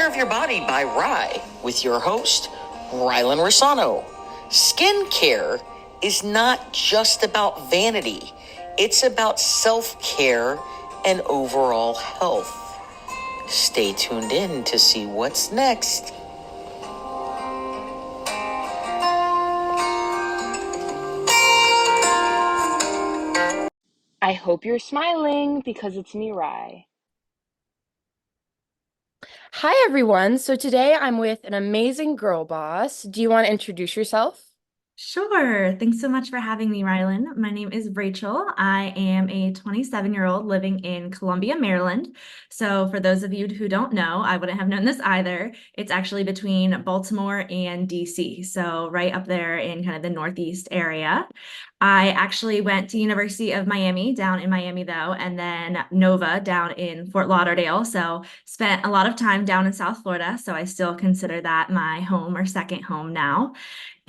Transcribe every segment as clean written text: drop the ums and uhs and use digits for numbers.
Care of Your Body by Rye with your host, Rylan Rosano. Skincare is not just about vanity. It's about self-care and overall health. Stay tuned in to see what's next. I hope you're smiling because it's me, Rye. Hi, everyone. So today I'm with an amazing girl boss. Do you want to introduce yourself? Sure. Thanks so much for having me, Rylan. My name is Rachel. I am a 27-year-old living in Columbia, Maryland. So for those of you who don't know, I wouldn't have known this either. It's actually between Baltimore and DC. So right up there in kind of the Northeast area. I actually went to University of Miami down in Miami though, and then Nova down in Fort Lauderdale. So spent a lot of time down in South Florida. So I still consider that my home or second home now.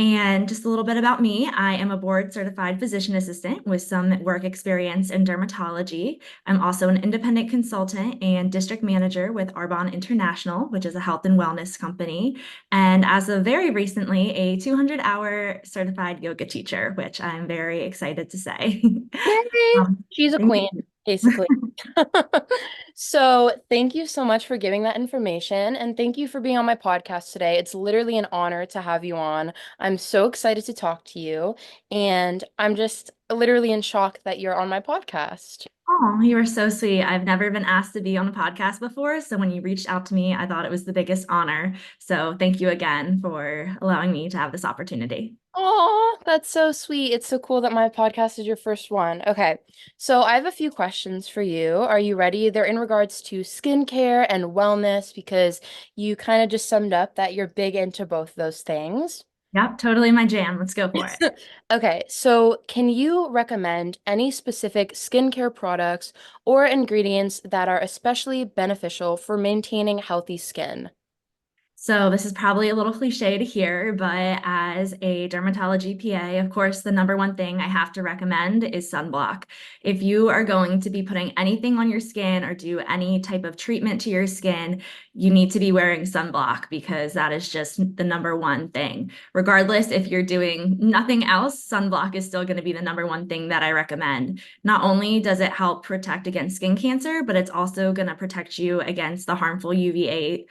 And just a little bit about me. I am a board certified physician assistant with some work experience in dermatology. I'm also an independent consultant and district manager with Arbonne International, which is a health and wellness company. And as of very recently, a 200-hour certified yoga teacher, which I'm very excited to say. Yay! She's a Thank queen, you. basically. So thank you so much for giving that information, and thank you for being on my podcast today. It's literally an honor to have you on. I'm so excited to talk to you, and I'm just literally in shock that you're on my podcast. Oh, you are so sweet. I've never been asked to be on a podcast before. So when you reached out to me, I thought it was the biggest honor. So thank you again for allowing me to have this opportunity. Oh, that's so sweet. It's so cool that my podcast is your first one. Okay, so I have a few questions for you. Are you ready? They're in regards to skincare and wellness because you kind of just summed up that you're big into both those things. Yep, totally my jam. Let's go for it. Okay, so can you recommend any specific skincare products or ingredients that are especially beneficial for maintaining healthy skin? So this is probably a little cliche to hear, but as a dermatology PA, of course, the number one thing I have to recommend is sunblock. If you are going to be putting anything on your skin or do any type of treatment to your skin, you need to be wearing sunblock because that is just the number one thing. Regardless if you're doing nothing else, sunblock is still going to be the number one thing that I recommend. Not only does it help protect against skin cancer, but it's also going to protect you against the harmful UVA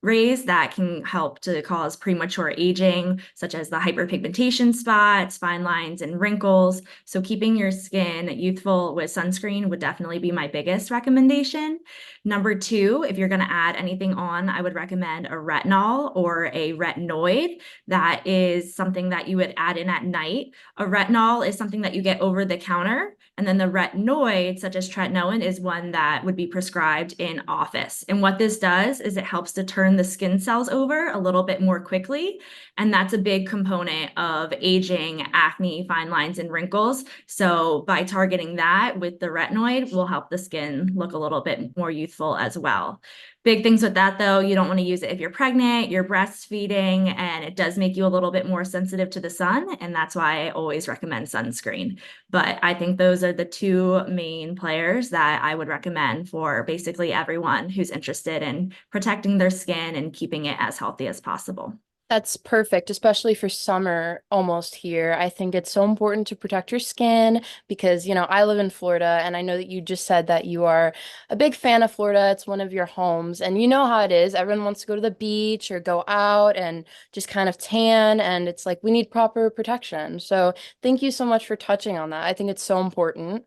rays that can help to cause premature aging, such as the hyperpigmentation spots, fine lines, and wrinkles. So keeping your skin youthful with sunscreen would definitely be my biggest recommendation. Number two, if you're going to add anything on, I would recommend a retinol or a retinoid. That is something that you would add in at night. A retinol is something that you get over the counter. And then the retinoid, such as tretinoin, is one that would be prescribed in office. And what this does is it helps to turn the skin cells over a little bit more quickly. And that's a big component of aging, acne, fine lines, and wrinkles. So by targeting that with the retinoid, will help the skin look a little bit more youthful as well. Big things with that, though, you don't want to use it if you're pregnant, you're breastfeeding, and it does make you a little bit more sensitive to the sun. And that's why I always recommend sunscreen. But I think those are the two main players that I would recommend for basically everyone who's interested in protecting their skin and keeping it as healthy as possible. That's perfect, especially for summer almost here. I think it's so important to protect your skin because, I live in Florida and I know that you just said that you are a big fan of Florida. It's one of your homes, and you know how it is. Everyone wants to go to the beach or go out and just kind of tan, and it's like we need proper protection. So, thank you so much for touching on that. I think it's so important.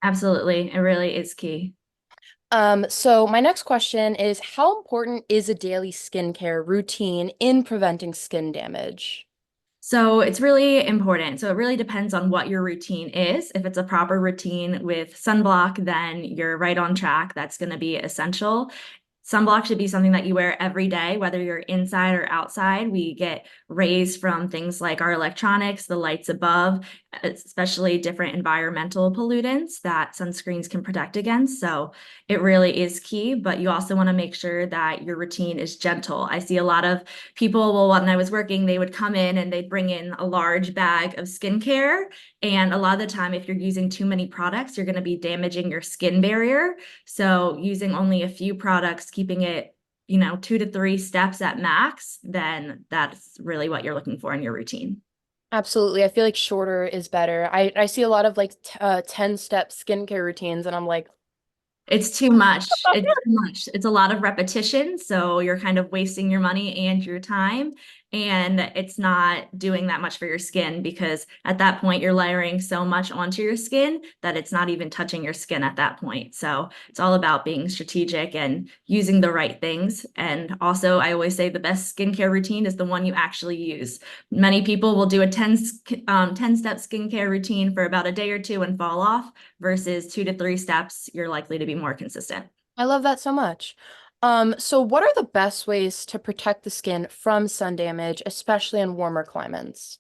Absolutely. It really is key. So my next question is, how important is a daily skincare routine in preventing skin damage? So it's really important. So it really depends on what your routine is. If it's a proper routine with sunblock, then you're right on track. That's going to be essential. Sunblock should be something that you wear every day, whether you're inside or outside. We get rays from things like our electronics, the lights above, especially different environmental pollutants that sunscreens can protect against. So it really is key, but you also want to make sure that your routine is gentle. I see a lot of people, well, when I was working, they would come in and they'd bring in a large bag of skincare. And a lot of the time, if you're using too many products, you're going to be damaging your skin barrier. So using only a few products, keeping it 2 to 3 steps at max, then that's really what you're looking for in your routine. Absolutely. I feel like shorter is better. I see a lot of like 10-step skincare routines and I'm like, It's too much. It's too much. It's a lot of repetition. So you're kind of wasting your money and your time. And it's not doing that much for your skin because at that point, you're layering so much onto your skin that it's not even touching your skin at that point. So it's all about being strategic and using the right things. And also, I always say the best skincare routine is the one you actually use. Many people will do a 10-step skincare routine for about a day or two and fall off versus 2 to 3 steps, you're likely to be more consistent. I love that so much. So what are the best ways to protect the skin from sun damage, especially in warmer climates?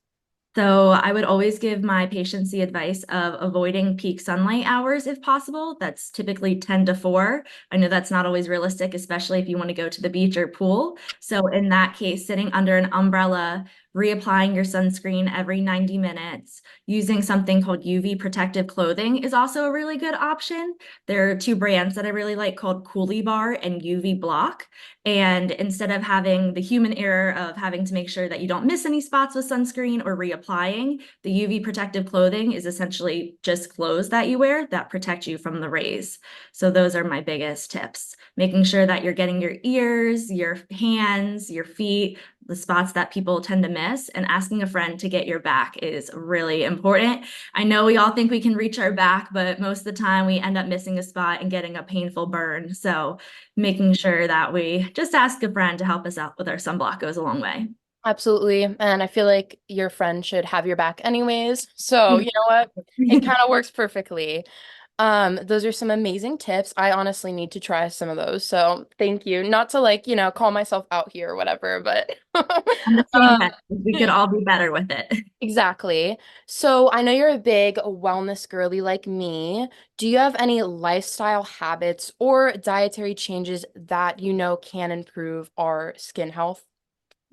So I would always give my patients the advice of avoiding peak sunlight hours if possible. That's typically 10 to 4. I know that's not always realistic, especially if you want to go to the beach or pool. So in that case, sitting under an umbrella, reapplying your sunscreen every 90 minutes, using something called UV protective clothing is also a really good option. There are 2 brands that I really like called Coolie Bar and UV Block. And instead of having the human error of having to make sure that you don't miss any spots with sunscreen or reapplying, the UV protective clothing is essentially just clothes that you wear that protect you from the rays. So those are my biggest tips. Making sure that you're getting your ears, your hands, your feet, the spots that people tend to miss, and asking a friend to get your back is really important. I know we all think we can reach our back, but most of the time we end up missing a spot and getting a painful burn. So making sure that we just ask a friend to help us out with our sunblock goes a long way. Absolutely. And I feel like your friend should have your back anyways. So, you know what? It kind of works perfectly. Those are some amazing tips. I honestly need to try some of those. So thank you. Not to like, call myself out here or whatever, but On the same um, page, we could all be better with it. exactly. So I know you're a big wellness girly like me. Do you have any lifestyle habits or dietary changes that you know can improve our skin health?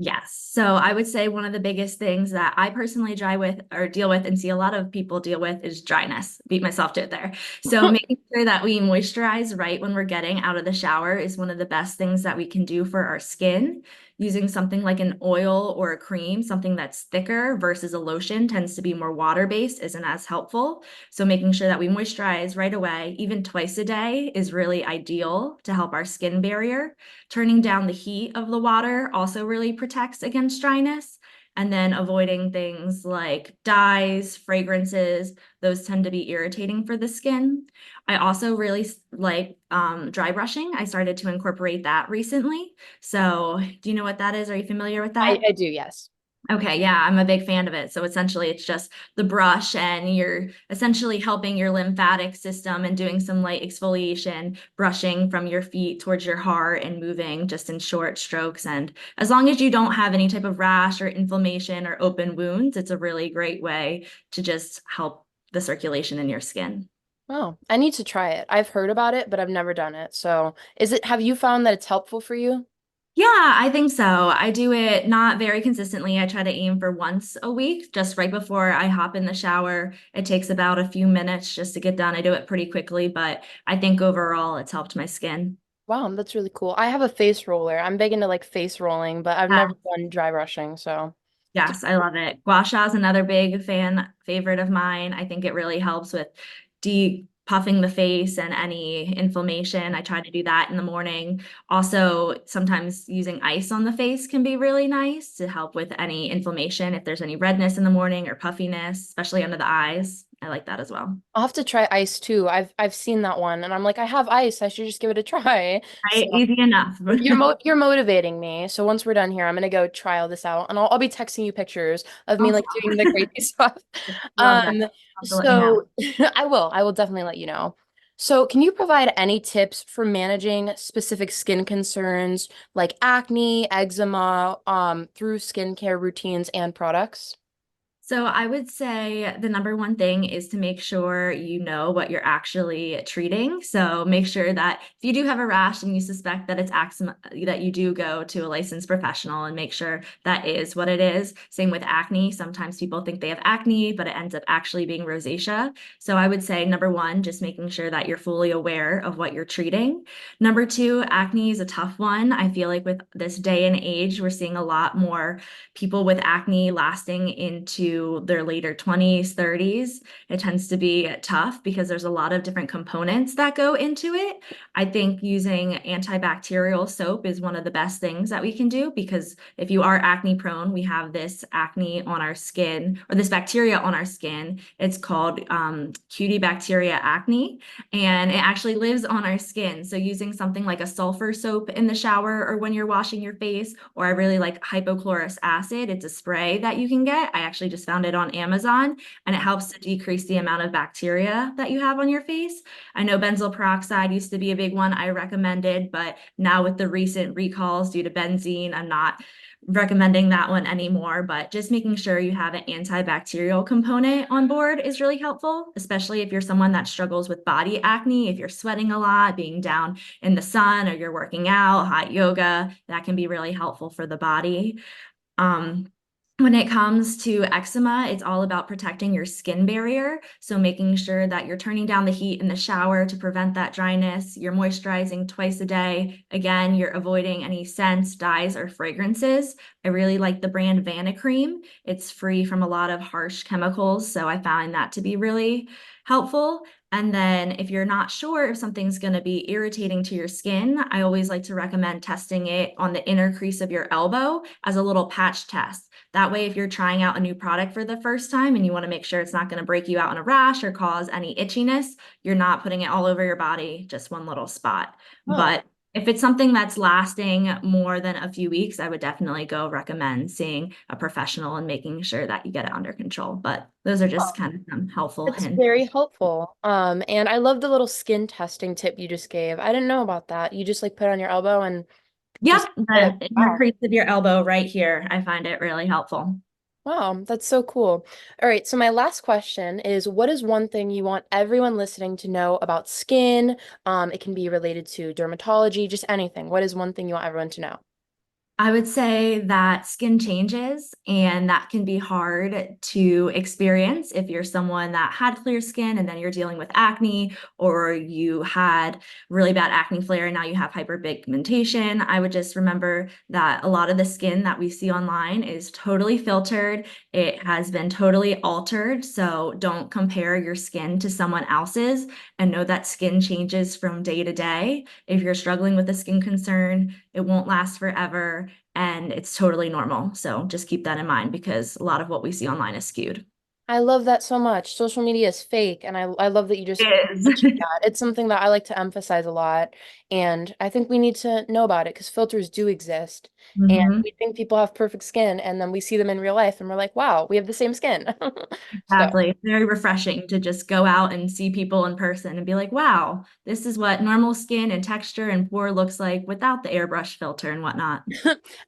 Yes. So I would say one of the biggest things that I personally dry with or deal with and see a lot of people deal with is dryness. Beat myself to it there. So making sure that we moisturize right when we're getting out of the shower is one of the best things that we can do for our skin. Using something like an oil or a cream, something that's thicker versus a lotion tends to be more water-based, isn't as helpful. So making sure that we moisturize right away, even twice a day, is really ideal to help our skin barrier. Turning down the heat of the water also really protects against dryness. And then avoiding things like dyes, fragrances, those tend to be irritating for the skin. I also really like dry brushing. I started to incorporate that recently. So, do you know what that is? Are you familiar with that? I do, yes. Okay, yeah, I'm a big fan of it. So essentially, it's just the brush, and you're essentially helping your lymphatic system and doing some light exfoliation, brushing from your feet towards your heart and moving just in short strokes. And as long as you don't have any type of rash or inflammation or open wounds, it's a really great way to just help the circulation in your skin. Oh, I need to try it. I've heard about it, but I've never done it. So, have you found that it's helpful for you? Yeah, I think so. I do it not very consistently. I try to aim for once a week, just right before I hop in the shower. It takes about a few minutes just to get done. I do it pretty quickly, but I think overall it's helped my skin. Wow, that's really cool. I have a face roller. I'm big into like face rolling, but I've never done dry brushing, so. Yes, I love it. Gua sha is another big favorite of mine. I think it really helps with depuffing the face and any inflammation. I try to do that in the morning. Also, sometimes using ice on the face can be really nice to help with any inflammation if there's any redness in the morning or puffiness, especially under the eyes. I like that as well. I'll have to try ice too. I've seen that one and I'm like, I have ice. I should just give it a try. So Right? Easy enough. you're motivating me. So once we're done here, I'm gonna go try all this out and I'll be texting you pictures of me like doing the crazy stuff. Love that. Um, Have to let me know. so I will definitely let you know. So can you provide any tips for managing specific skin concerns like acne, eczema, through skincare routines and products? So I would say the number one thing is to make sure you know what you're actually treating. So make sure that if you do have a rash and you suspect that it's eczema, that you do go to a licensed professional and make sure that is what it is. Same with acne. Sometimes people think they have acne, but it ends up actually being rosacea. So I would say number one, just making sure that you're fully aware of what you're treating. Number two, acne is a tough one. I feel like with this day and age, we're seeing a lot more people with acne lasting into their later 20s, 30s. It tends to be tough because there's a lot of different components that go into it. I think using antibacterial soap is one of the best things that we can do because if you are acne prone, we have this acne on our skin or this bacteria on our skin. It's called Cutibacteria acne, and it actually lives on our skin. So using something like a sulfur soap in the shower or when you're washing your face, or I really like hypochlorous acid. It's a spray that you can get. I actually just found it on Amazon, and it helps to decrease the amount of bacteria that you have on your face. I know benzoyl peroxide used to be a big one I recommended, but now with the recent recalls due to benzene, I'm not recommending that one anymore, but just making sure you have an antibacterial component on board is really helpful, especially if you're someone that struggles with body acne, if you're sweating a lot, being down in the sun, or you're working out, hot yoga, that can be really helpful for the body. Um, when it comes to eczema, it's all about protecting your skin barrier. So making sure that you're turning down the heat in the shower to prevent that dryness. You're moisturizing twice a day. Again, you're avoiding any scents, dyes, or fragrances. I really like the brand Vanicream. It's free from a lot of harsh chemicals, so I find that to be really helpful. And then if you're not sure if something's going to be irritating to your skin, I always like to recommend testing it on the inner crease of your elbow as a little patch test. That way, if you're trying out a new product for the first time and you want to make sure it's not going to break you out in a rash or cause any itchiness, you're not putting it all over your body, just one little spot. Oh. But if it's something that's lasting more than a few weeks, I would definitely go recommend seeing a professional and making sure that you get it under control. But those are just kind of some helpful It's hints. very helpful. And I love the little skin testing tip you just gave. I didn't know about that. You just like put it on your elbow and just Yep, like, the inner wow. crease of your elbow right here. I find it really helpful. Wow, that's so cool. All right, so my last question is what is one thing you want everyone listening to know about skin? It can be related to dermatology, just anything. What is one thing you want everyone to know? I would say that skin changes, and that can be hard to experience if you're someone that had clear skin and then you're dealing with acne, or you had really bad acne flare and now you have hyperpigmentation. I would just remember that a lot of the skin that we see online is totally filtered. It has been totally altered. So don't compare your skin to someone else's, and know that skin changes from day to day. If you're struggling with a skin concern, it won't last forever, and it's totally normal. So just keep that in mind because a lot of what we see online is skewed. I love that so much. Social media is fake, and I love that you just It mentioned is. that. It's something that I like to emphasize a lot, and I think we need to know about it because filters do exist, and Mhm. we think people have perfect skin, and then we see them in real life, and we're like, wow, we have the same skin. So. Exactly. It's very refreshing to just go out and see people in person and be like, wow, this is what normal skin and texture and pore looks like without the airbrush filter and whatnot.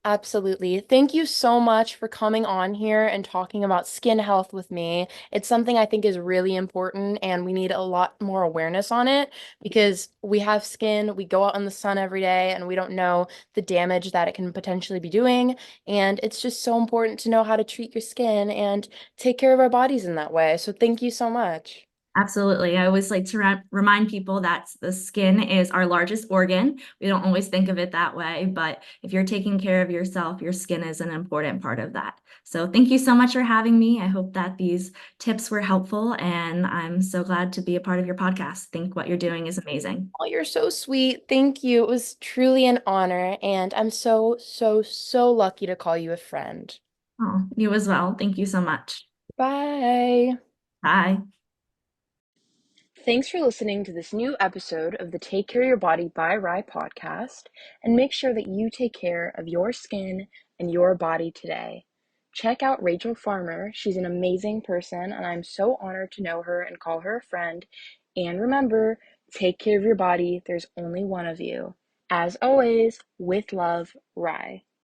Absolutely. Thank you so much for coming on here and talking about skin health with me. It's something I think is really important, and we need a lot more awareness on it because we have skin, we go out in the sun every day, and we don't know the damage that it can potentially be doing. And it's just so important to know how to treat your skin and take care of our bodies in that way. So thank you so much. Absolutely. I always like to remind people that the skin is our largest organ. We don't always think of it that way, but if you're taking care of yourself, your skin is an important part of that. So thank you so much for having me. I hope that these tips were helpful, and I'm so glad to be a part of your podcast. I think what you're doing is amazing. Oh, you're so sweet. Thank you. It was truly an honor, and I'm so, so, so lucky to call you a friend. Oh, you as well. Thank you so much. Bye. Bye. Thanks for listening to this new episode of the Take Care of Your Body by Rye podcast, and make sure that you take care of your skin and your body today. Check out Rachel Farmer. She's an amazing person, and I'm so honored to know her and call her a friend. And remember, take care of your body. There's only one of you. As always, with love, Rye.